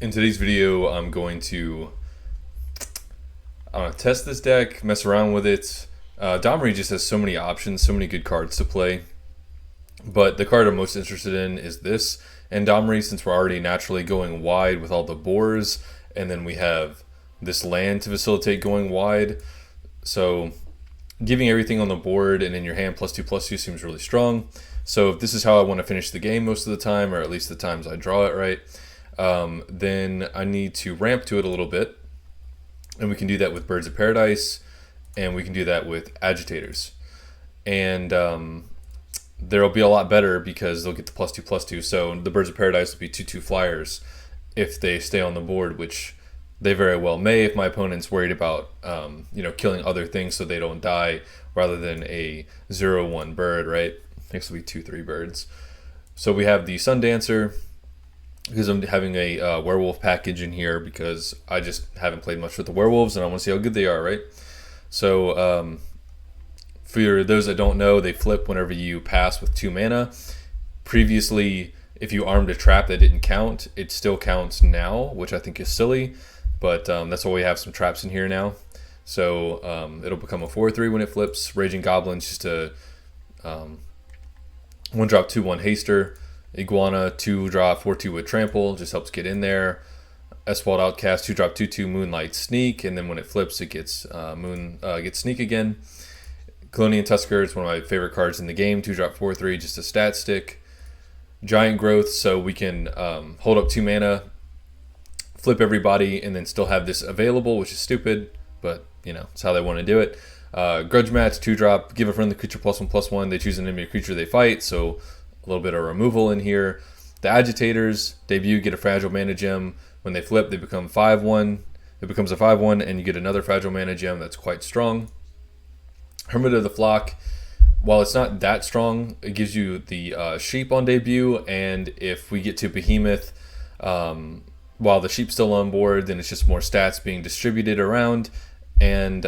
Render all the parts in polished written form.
In today's video, I'm going to test this deck, mess around with it. Domri just has so many options, so many good cards to play. But the card I'm most interested in is this. And Domri, since we're already naturally going wide with all the boars, and then we have this land to facilitate going wide. So giving everything on the board and in your hand +2/+2 seems really strong. So if this is how I want to finish the game most of the time, or at least the times I draw it right, then I need to ramp to it a little bit. And we can do that with Birds of Paradise, and we can do that with Agitators. And there'll be a lot better because they'll get the +2/+2. So the Birds of Paradise will be 2/2 flyers if they stay on the board, which they very well may if my opponent's worried about killing other things so they don't die, rather than a 0/1 bird, right? Next will be 2/3 birds. So we have the Sundancer, because I'm having a werewolf package in here because I just haven't played much with the werewolves and I want to see how good they are, right? So for those that don't know, they flip whenever you pass with 2 mana. Previously, if you armed a trap that didn't count, it still counts now, which I think is silly, but that's why we have some traps in here now. So it'll become a 4/3 when it flips. Raging Goblin's just a 1-drop 2/1 haster. Iguana 2-drop 4/2 with trample, just helps get in there. Estwald Outcast 2-drop 2/2 Moonlight Sneak, and then when it flips, it gets gets Sneak again. Kalonian Tusker is one of my favorite cards in the game. 2-drop 4/3, just a stat stick. Giant Growth, so we can hold up 2 mana, flip everybody, and then still have this available, which is stupid, but it's how they want to do it. Grudge Match 2-drop, give a friendly creature +1/+1. They choose an enemy creature they fight, so a little bit of removal in here. The Agitators debut, get a fragile mana gem. When they flip, they become 5/1. It becomes a 5/1, and you get another fragile mana gem that's quite strong. Hermit of the Flock, while it's not that strong, it gives you the sheep on debut, and if we get to Behemoth, while the sheep's still on board, then it's just more stats being distributed around, and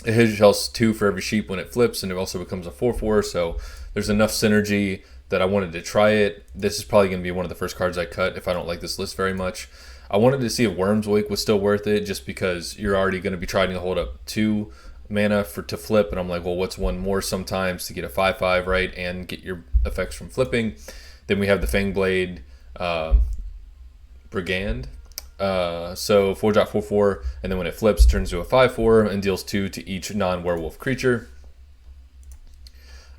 it heals 2 for every sheep when it flips, and it also becomes a 4/4, so there's enough synergy that I wanted to try it. This is probably going to be one of the first cards I cut if I don't like this list very much. I wanted to see if Wurm's Wake was still worth it, just because you're already going to be trying to hold up 2 mana to flip, and I'm like, well, what's one more sometimes to get a 5/5 right and get your effects from flipping. Then we have the Fangblade Brigand. So 4-drop 4/4, and then when it flips, it turns to a 5/4 and deals 2 to each non-werewolf creature.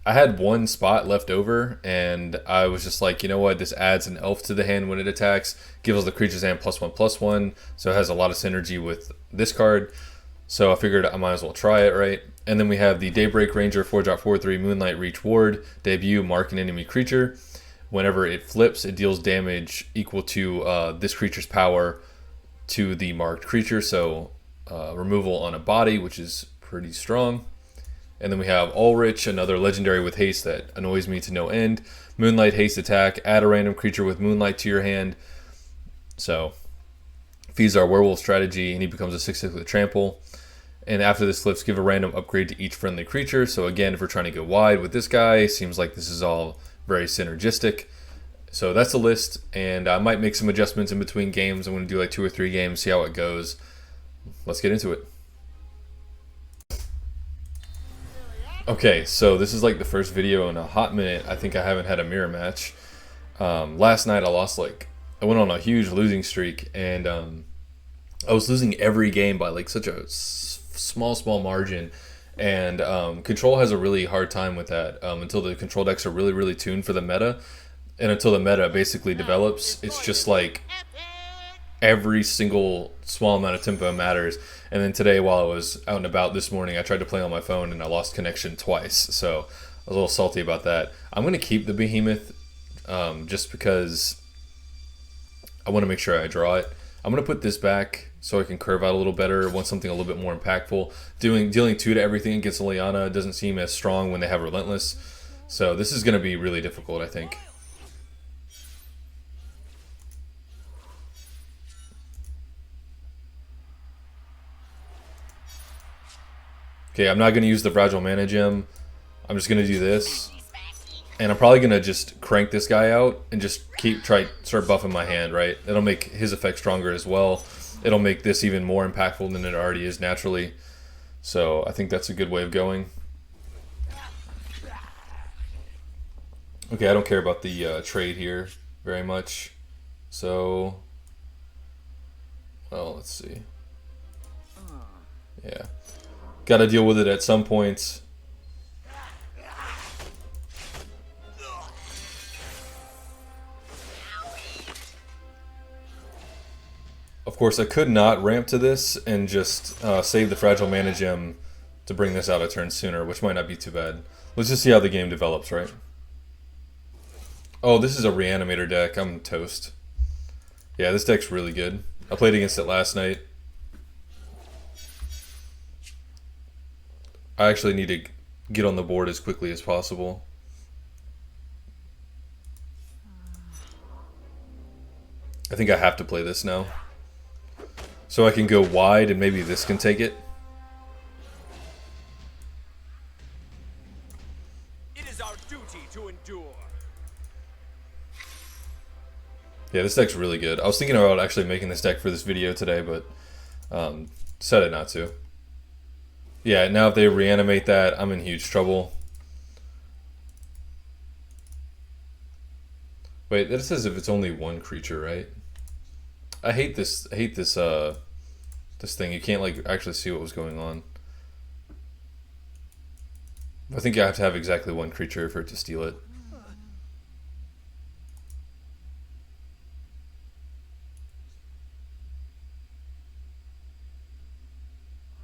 I had 1 spot left over, and I was just like, you know what, this adds an elf to the hand when it attacks, gives the creature's hand +1/+1, so it has a lot of synergy with this card. So I figured I might as well try it, right? And then we have the Daybreak Ranger 4-drop 4/3 Moonlight Reach Ward, debut, mark an enemy creature. Whenever it flips, it deals damage equal to this creature's power to the marked creature, so removal on a body, which is pretty strong. And then we have Ulrich, another legendary with haste that annoys me to no end. Moonlight haste attack, add a random creature with Moonlight to your hand. So feeds our werewolf strategy, and he becomes a 6/6 with trample. And after this flips, give a random upgrade to each friendly creature. So again, if we're trying to go wide with this guy, seems like this is all very synergistic. So that's the list, and I might make some adjustments in between games. I'm going to do like 2 or 3 games, see how it goes. Let's get into it. Okay, so this is like the first video in a hot minute. I think I haven't had a mirror match. Last night I lost I went on a huge losing streak, and I was losing every game by like such a small margin. And Control has a really hard time with that until the control decks are really tuned for the meta. And until the meta basically develops, it's just like every single small amount of tempo matters. And then today, while I was out and about this morning, I tried to play on my phone and I lost connection twice. So I was a little salty about that. I'm going to keep the Behemoth just because I want to make sure I draw it. I'm going to put this back so I can curve out a little better. I want something a little bit more impactful. Dealing 2 to everything against Liana doesn't seem as strong when they have Relentless. So this is going to be really difficult, I think. Okay, I'm not going to use the fragile mana gem. I'm just going to do this. And I'm probably gonna just crank this guy out and just start buffing my hand, right? It'll make his effect stronger as well. It'll make this even more impactful than it already is naturally. So I think that's a good way of going. Okay, I don't care about the trade here very much. So, well, let's see. Yeah, got to deal with it at some point. Of course, I could not ramp to this and just save the Fragile Mana Gem to bring this out a turn sooner, which might not be too bad. Let's just see how the game develops, right? Oh, this is a Reanimator deck. I'm toast. Yeah, this deck's really good. I played against it last night. I actually need to get on the board as quickly as possible. I think I have to play this now. So I can go wide and maybe this can take it. It is our duty to endure. Yeah, this deck's really good. I was thinking about actually making this deck for this video today, but decided not to. Yeah, now if they reanimate that, I'm in huge trouble. Wait, that says if it's only one creature, right? I hate this. This thing. You can't like actually see what was going on. I think I have to have exactly one creature for it to steal it.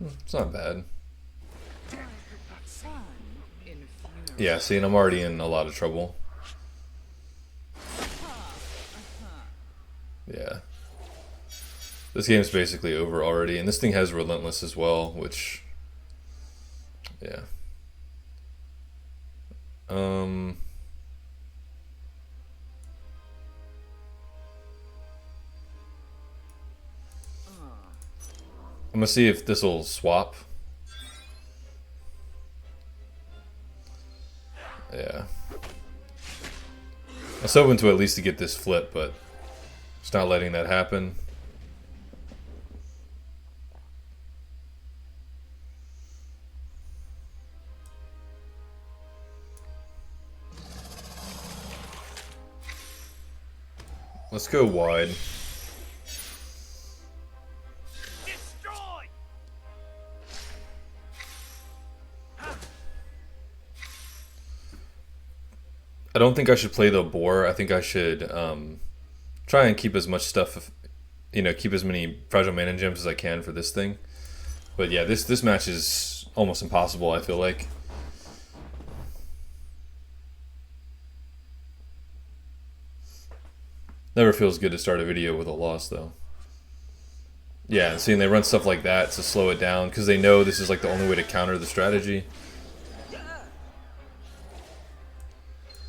It's not bad. Yeah, see, and I'm already in a lot of trouble. Yeah. This game's basically over already, and this thing has Relentless as well, which... yeah. I'm gonna see if this will swap. Yeah. I was hoping to at least to get this flip, but it's not letting that happen. Let's go wide. Destroy! I don't think I should play the boar. I think I should try and keep as much stuff, keep as many Fragile Mana Gems as I can for this thing. But yeah, this match is almost impossible, I feel like. Never feels good to start a video with a loss, though. Yeah, seeing they run stuff like that to slow it down, because they know this is like the only way to counter the strategy.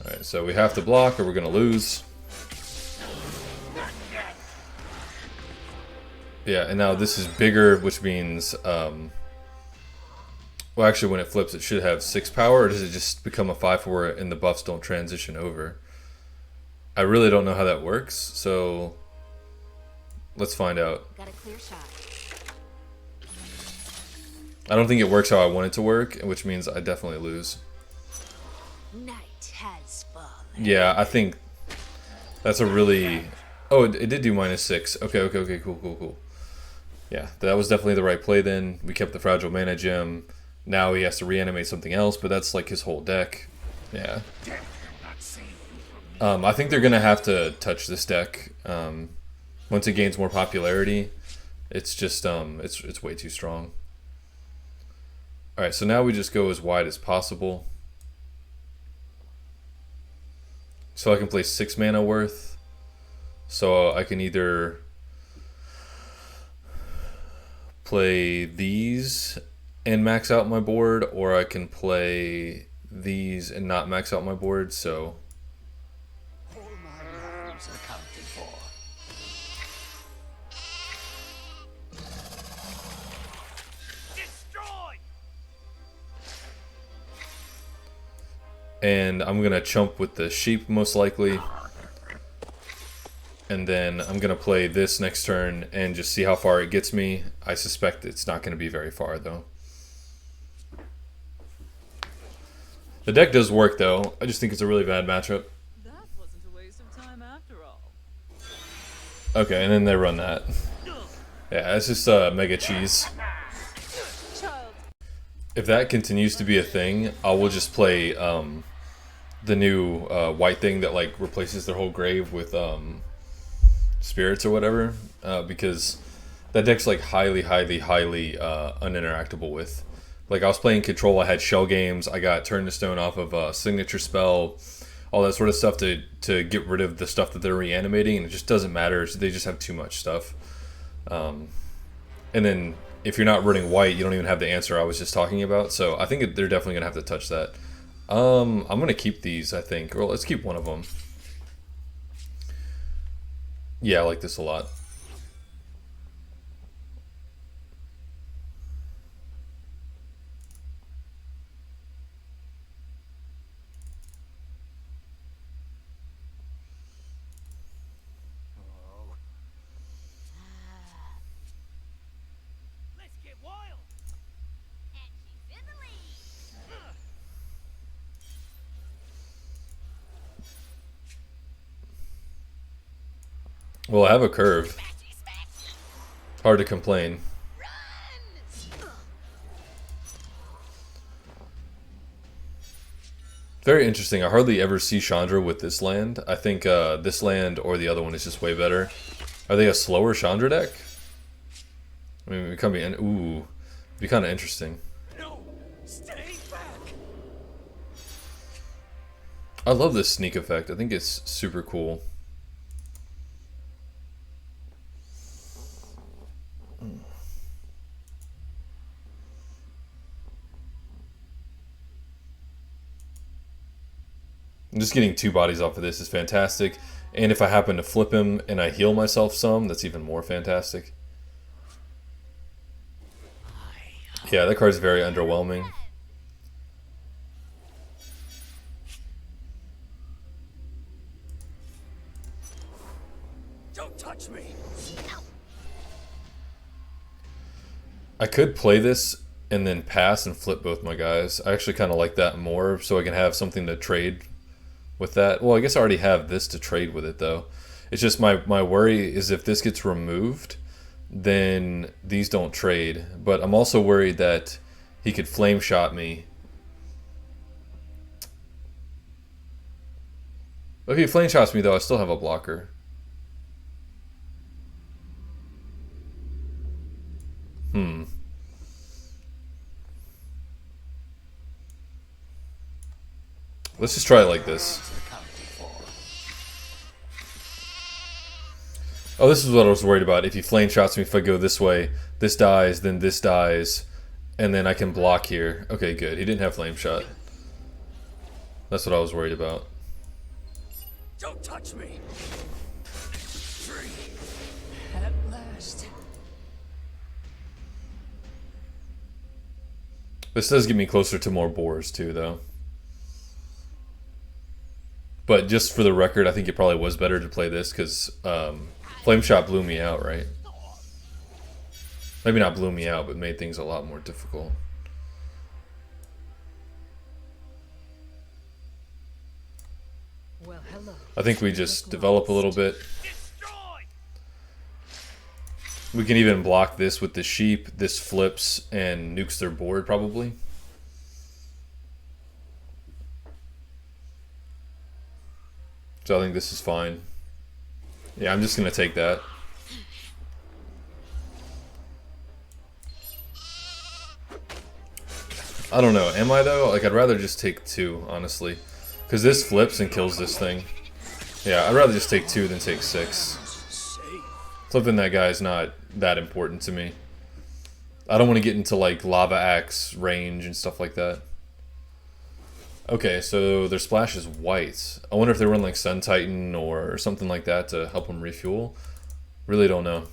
Alright, so we have to block or we're going to lose. Yeah, and now this is bigger, which means... well, actually, when it flips, it should have 6 power, or does it just become a 5/4 and the buffs don't transition over? I really don't know how that works, so let's find out. Got a clear shot. I don't think it works how I want it to work, which means I definitely lose. Night has fallen. Yeah, I think that's a really... Oh, it did do -6. Okay, cool. Yeah, that was definitely the right play then. We kept the Fragile Mana Gem. Now he has to reanimate something else, but that's like his whole deck. Yeah. I think they're going to have to touch this deck. Once it gains more popularity, it's just, it's way too strong. Alright, so now we just go as wide as possible. So I can play 6 mana worth. So I can either play these and max out my board, or I can play these and not max out my board, so... and I'm gonna chump with the sheep most likely. And then I'm gonna play this next turn and just see how far it gets me. I suspect it's not gonna be very far though. The deck does work though. I just think it's a really bad matchup. That wasn't a waste of time after all. Okay, and then they run that. Yeah, it's just mega cheese. If that continues to be a thing, I will just play the new white thing that like replaces their whole grave with spirits or whatever, because that deck's like highly uninteractable with. Like I was playing Control, I had shell games, I got Turn to Stone off of a signature spell, all that sort of stuff to get rid of the stuff that they're reanimating, and it just doesn't matter. They just have too much stuff. And then if you're not running white, you don't even have the answer I was just talking about. So I think they're definitely gonna have to touch that. I'm gonna keep these, I think. Well, let's keep one of them. Yeah, I like this a lot. Let's get wild. And she's in the lead. Well, I have a curve. Hard to complain. Very interesting. I hardly ever see Chandra with this land. I think this land or the other one is just way better. Are they a slower Chandra deck? I mean, it could be. Ooh, it'd be kind of interesting. No, stay back. I love this sneak effect. I think it's super cool. And just getting 2 bodies off of this is fantastic. And if I happen to flip him and I heal myself some, that's even more fantastic. Yeah, that card's very underwhelming. Don't touch me. I could play this and then pass and flip both my guys. I actually kind of like that more, so I can have something to trade with that. Well, I guess I already have this to trade with it, though. It's just my worry is if this gets removed, then these don't trade. But I'm also worried that he could flame shot me. If he flame shots me, though, I still have a blocker. Let's just try it like this. Oh, this is what I was worried about. If he flame shots me, if I go this way, this dies, then this dies, and then I can block here. Okay, good. He didn't have flame shot. That's what I was worried about. Don't touch me. Free. At last. This does get me closer to more boars, too, though. But just for the record, I think it probably was better to play this because Flame Shot blew me out, right? Maybe not blew me out, but made things a lot more difficult. Well, hello. I think we just develop a little bit. Destroy. We can even block this with the sheep. This flips and nukes their board, probably. So I think this is fine. Yeah, I'm just going to take that. I don't know. Am I, though? Like, I'd rather just take 2, honestly. Because this flips and kills this thing. Yeah, I'd rather just take 2 than take 6. Flipping that guy is not that important to me. I don't want to get into, like, Lava Axe range and stuff like that. Okay, so their splash is white. I wonder if they run like Sun Titan or something like that to help them refuel. Really don't know.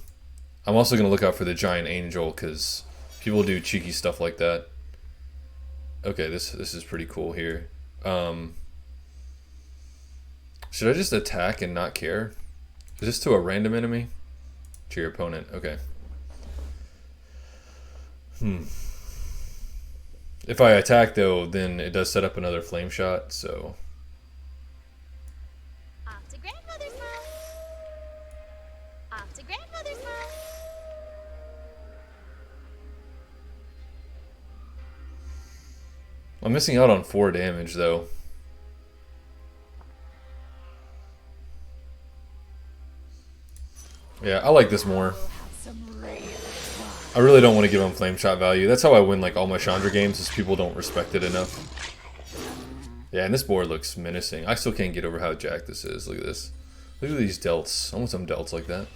I'm also going to look out for the Giant Angel because people do cheeky stuff like that. Okay, this is pretty cool here. Should I just attack and not care? Is this to a random enemy? To your opponent. Okay. If I attack though, then it does set up another flame shot, so... Off to grandmother's house. Off to grandmother's house. I'm missing out on 4 damage though. Yeah, I like this more. I really don't want to give him flame shot value. That's how I win like all my Chandra games, is people don't respect it enough. Yeah, and this board looks menacing. I still can't get over how jacked this is. Look at this. Look at these delts. I want some delts like that.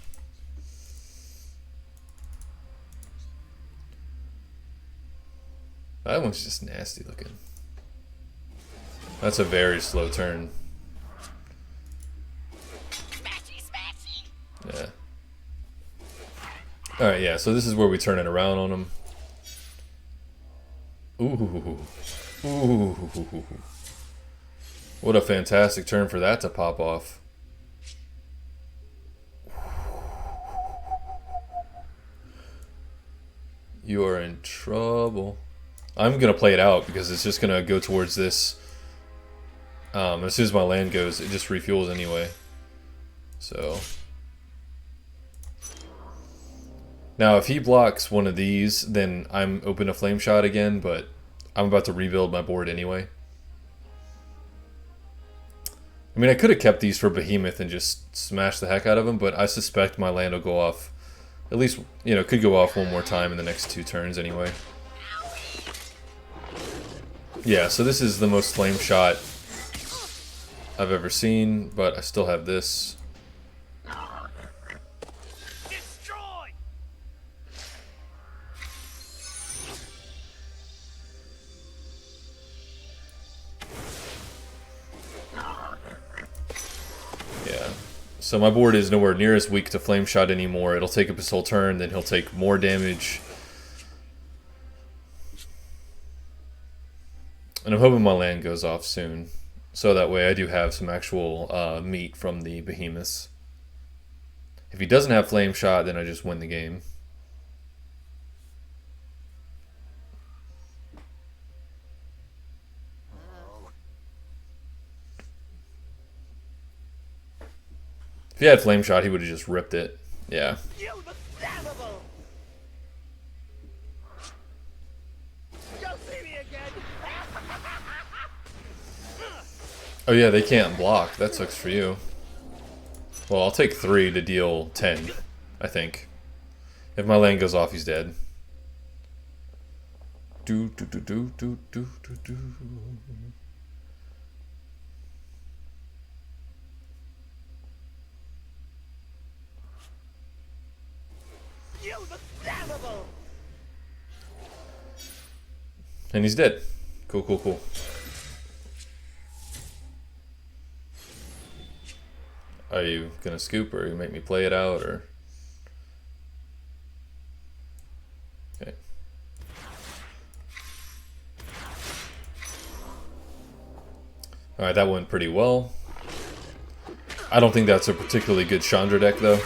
That one's just nasty looking. That's a very slow turn. Smashy, smashy. Yeah. Alright, yeah, so this is where we turn it around on him. Ooh. Ooh. What a fantastic turn for that to pop off. You are in trouble. I'm going to play it out because it's just going to go towards this. As soon as my land goes, it just refuels anyway. So... Now, if he blocks one of these, then I'm open to flame shot again, but I'm about to rebuild my board anyway. I mean, I could have kept these for Behemoth and just smashed the heck out of him, but I suspect my land will go off, at least, you know, could go off one more time in the next 2 turns anyway. Yeah, so this is the most flame shot I've ever seen, but I still have this. So my board is nowhere near as weak to flame shot anymore. It'll take up his whole turn, then he'll take more damage. And I'm hoping my land goes off soon. So that way I do have some actual meat from the behemoths. If he doesn't have flame shot, then I just win the game. If he had flame shot, he would have just ripped it. Yeah. You the damnable! You'll see me again! Oh yeah, they can't block. That sucks for you. Well, I'll take 3 to deal 10, I think. If my land goes off, he's dead. Do do do do do do do do. You the damnable! And he's dead. Cool, cool, cool. Are you gonna scoop, or you make me play it out, or? Okay. Alright, that went pretty well. I don't think that's a particularly good Chandra deck, though.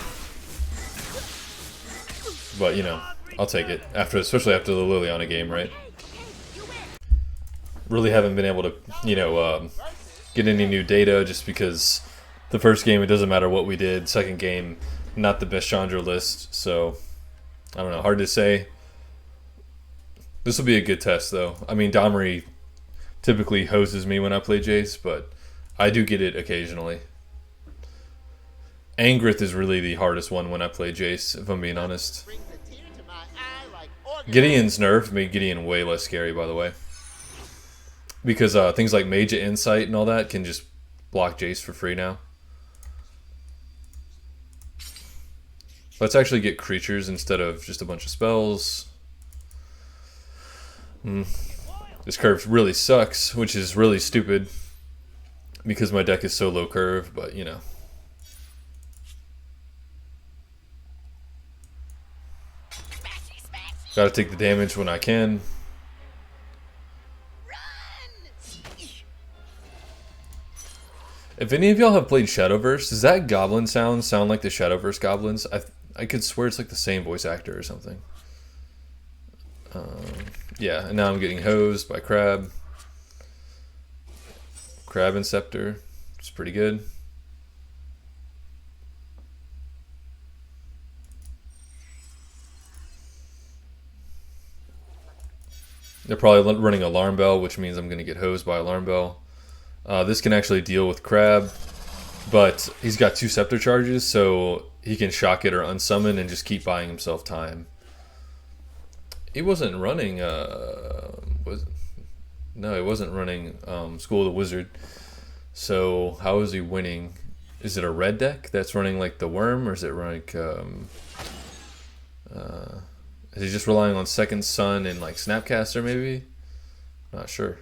But, you know, I'll take it. Especially after the Liliana game, right? Really haven't been able to, you know, get any new data, just because the first game, it doesn't matter what we did. Second game, not the best Chandra list. So, I don't know. Hard to say. This will be a good test, though. I mean, Domri typically hoses me when I play Jace, but I do get it occasionally. Angrith is really the hardest one when I play Jace, if I'm being honest. Gideon's nerf made Gideon way less scary, by the way. Because things like Mage Insight and all that can just block Jace for free now. Let's actually get creatures instead of just a bunch of spells. This curve really sucks, which is really stupid. Because my deck is so low curve, but you know. Gotta take the damage when I can. If any of y'all have played Shadowverse, does that goblin sound like the Shadowverse goblins? I could swear it's like the same voice actor or something. Yeah, and now I'm getting hosed by Crab. Crab and Scepter. It's pretty good. They're probably running Alarm Bell, which means I'm going to get hosed by Alarm Bell. This can actually deal with Crab, but he's got 2 Scepter charges, so he can shock it or unsummon and just keep buying himself time. He wasn't running, no, he wasn't running School of the Wizard. So how is he winning? Is it a red deck that's running like the Wurm, or is it running, is he just relying on Second Sun and like Snapcaster maybe? Not sure.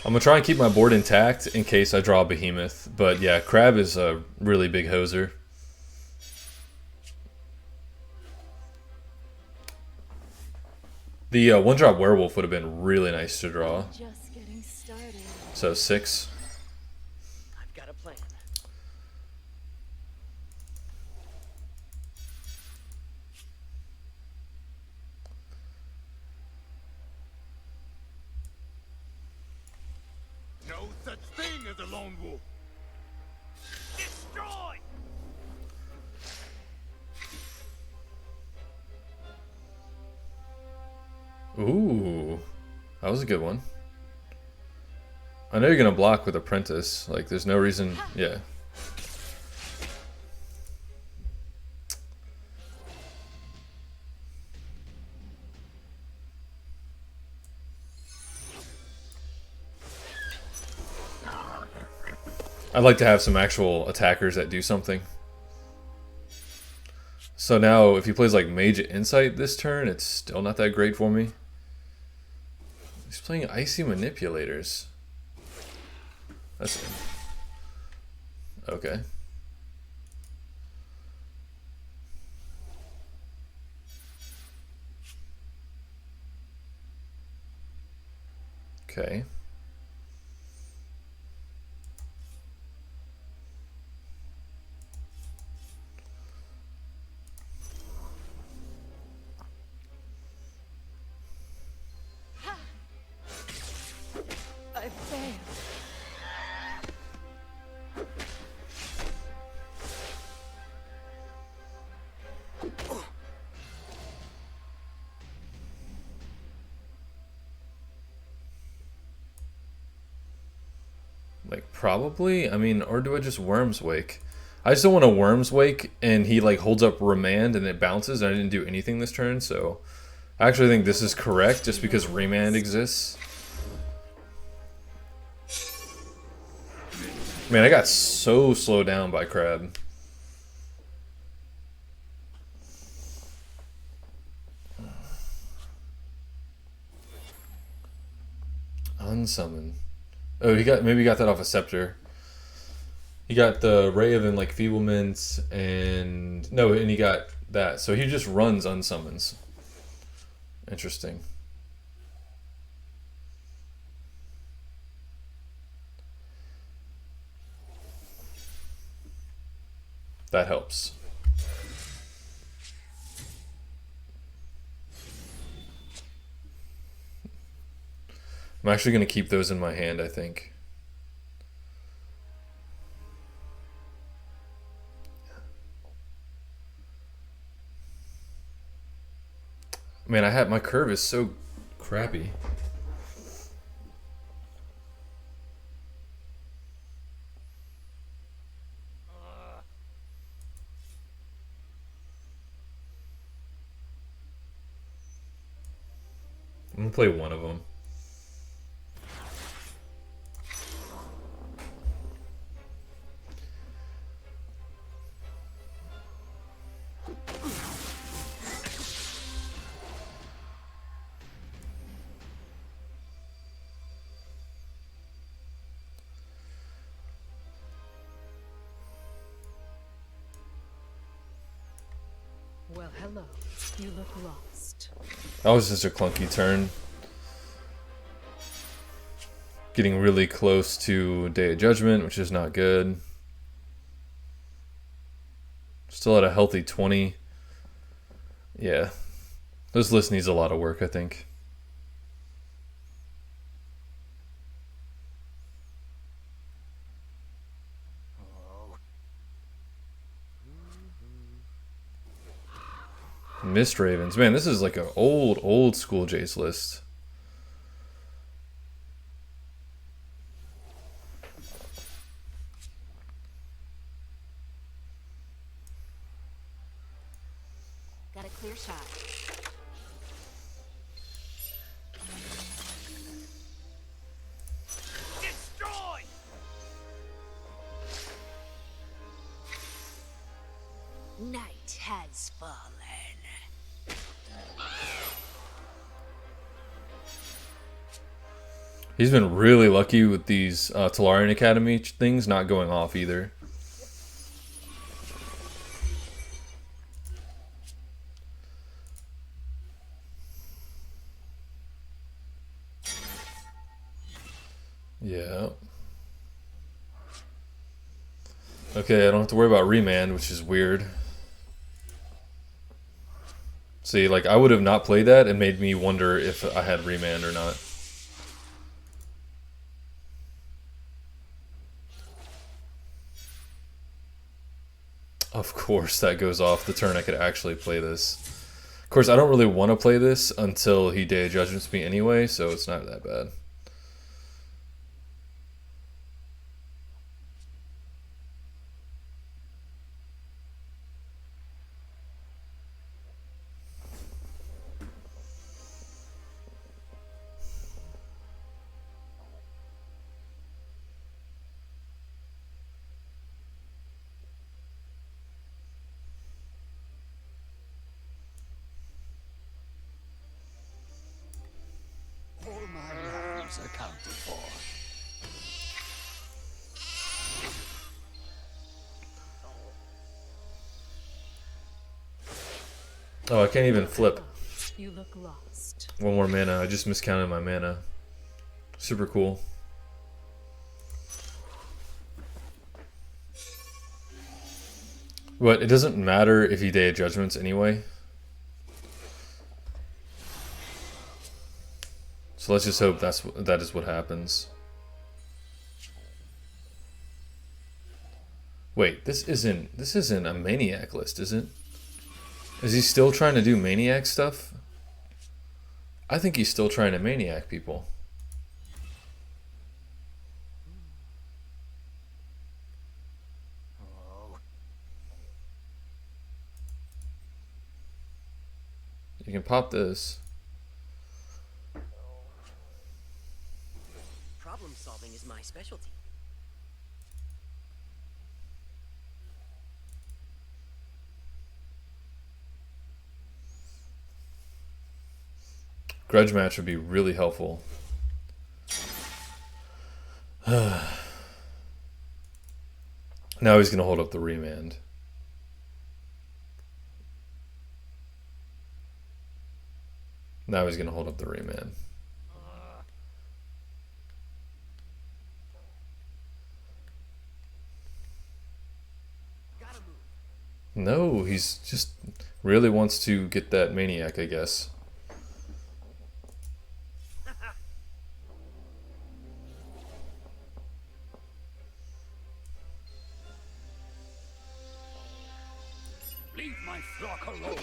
I'm going to try and keep my board intact in case I draw a Behemoth. But yeah, Crab is a really big hoser. The 1-drop Werewolf would have been really nice to draw. Just getting started. So 6. I've got a plan. No such thing as a lone wolf. Destroy! Ooh, that was a good one. I know you're going to block with Apprentice. Like, there's no reason. Yeah. I'd like to have some actual attackers that do something. So now, if he plays like Mage Insight this turn, it's still not that great for me. He's playing Icy Manipulators. That's okay. Okay. I failed. Like, probably? I mean, or do I just Worm's Wake? I just don't want a Worm's Wake and he, like, holds up Remand and it bounces and I didn't do anything this turn, so... I actually think this is correct just because Remand exists. Man, I got so slowed down by Crab. Unsummon. Oh, maybe he got that off a Scepter. He got the Ray of Enfeeblement and no, and he got that. So he just runs unsummons. Interesting. That helps. I'm actually going to keep those in my hand, I think. Man, my curve is so crappy. I'm gonna play one of them. Well, hello. You look lost. That was just a clunky turn. Getting really close to Day of Judgment, which is not good. Still at a healthy 20. Yeah. This list needs a lot of work, I think. Mist Ravens. Man, this is like an old school Jace list. Got a clear shot. Destroy! Night has fallen. He's been really lucky with these Tolarian Academy things not going off either. Yeah. Okay, I don't have to worry about remand, which is weird. See, like, I would have not played that and made me wonder if I had remand or not. Of course that goes off the turn I could actually play this. Of course, I don't really want to play this until he Day of Judgments me anyway, so it's not that bad. All my lives accounted for. Oh, I can't even flip. You look lost. One more mana. I just miscounted my mana. Super cool. But it doesn't matter if he Day of Judgments anyway. So let's just hope that is what happens. Wait, this isn't a Maniac list, is it? Is he still trying to do Maniac stuff? I think he's still trying to Maniac people. You can pop this. Problem solving is my specialty. Grudge match would be really helpful. Now he's going to hold up the remand. Now he's going to hold up the remand. No, he's just really wants to get that Maniac, I guess. Leave my flock alone.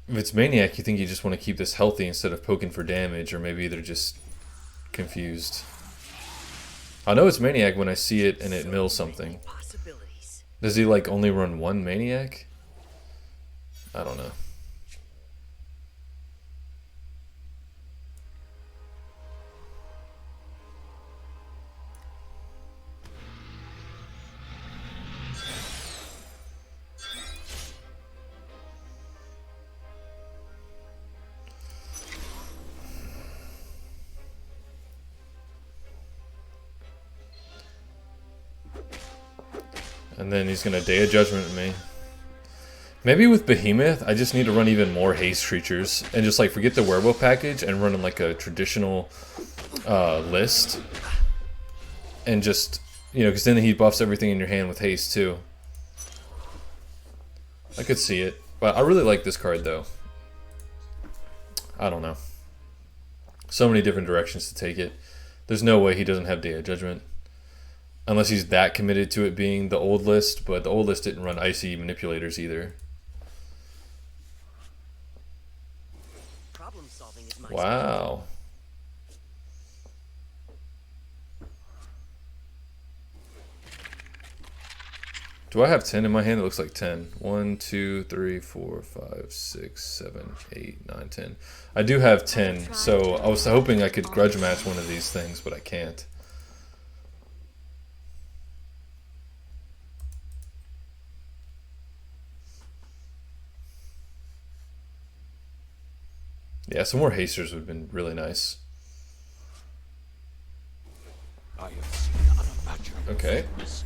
If it's Maniac, you think you just want to keep this healthy instead of poking for damage, or maybe they're just confused. I know it's Maniac when I see it and it mills something. Possibilities. Does he like only run one Maniac? I don't know. And then he's gonna Day of Judgment me. Maybe with Behemoth, I just need to run even more haste creatures and just like forget the werewolf package and run like a traditional list. And just, you know, because then he buffs everything in your hand with haste too. I could see it, but I really like this card though. I don't know. So many different directions to take it. There's no way he doesn't have Day of Judgment. Unless he's that committed to it being the old list, but the old list didn't run Icy Manipulators either. Problem solving is my Wow. Do I have 10 in my hand? It looks like 10. 1, 2, 3, 4, 5, 6, 7, 8, 9, 10. I do have 10, so I was hoping I could grudge match one of these things, but I can't. Yeah, some more hasters would have been really nice. I have seen unimaginable Okay. things.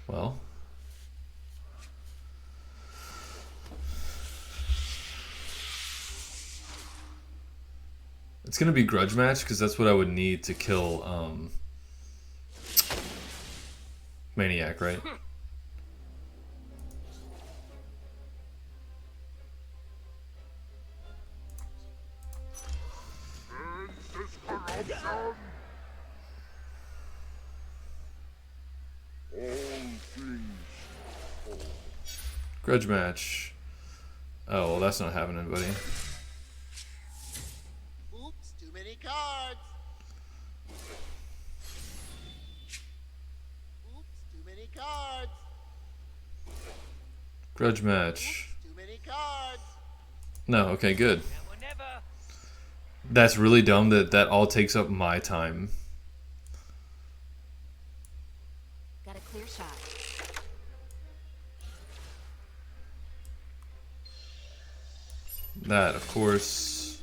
Well. It's going to be grudge match because that's what I would need to kill Maniac, right? Grudge match. Oh, well, that's not happening, buddy. Oops, too many cards. Oops, too many cards. Grudge match. Too many cards. No, okay, good. That's really dumb that that all takes up my time. Got a clear shot. That, of course.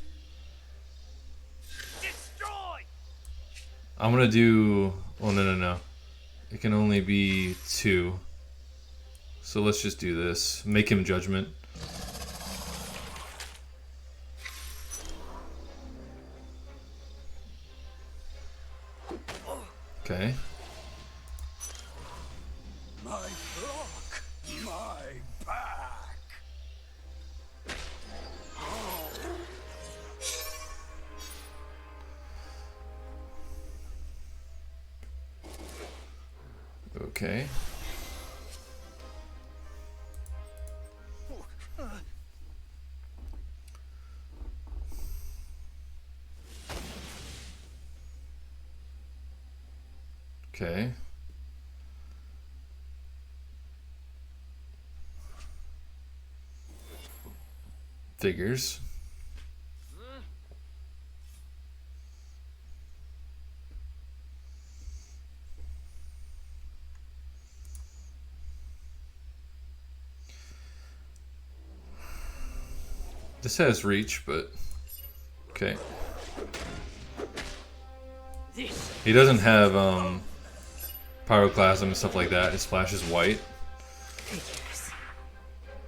Destroy. I'm gonna do... Oh, no. It can only be 2. So let's just do this. Make him Judgment. Okay. My block, my back. Okay. Okay. Figures. This has reach, but okay. He doesn't have pyroclasm and stuff like that. His splash is white,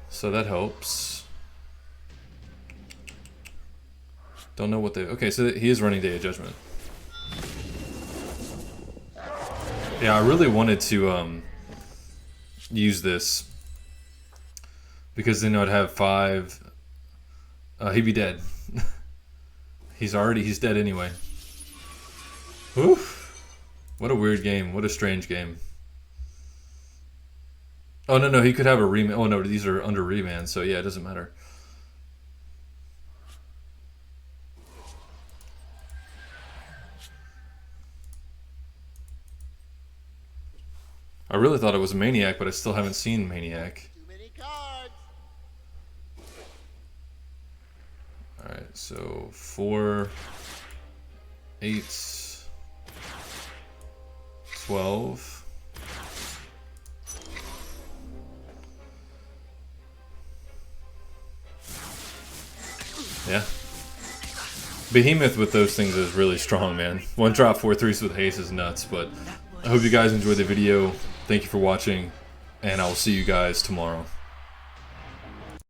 so that helps. Don't know what they. Okay, so he is running Day of Judgment. Yeah, I really wanted to use this because then I'd have 5. He'd be dead. He's dead anyway. Oof. What a weird game. What a strange game. Oh, no, he could have a reman. Oh, no, these are under reman, so yeah, it doesn't matter. I really thought it was Maniac, but I still haven't seen Maniac. Too many cards. Alright, so 4, 8, 12. Yeah. Behemoth with those things is really strong, man. 1-drop 4/3s with haste is nuts, but I hope you guys enjoyed the video. Thank you for watching, and I will see you guys tomorrow.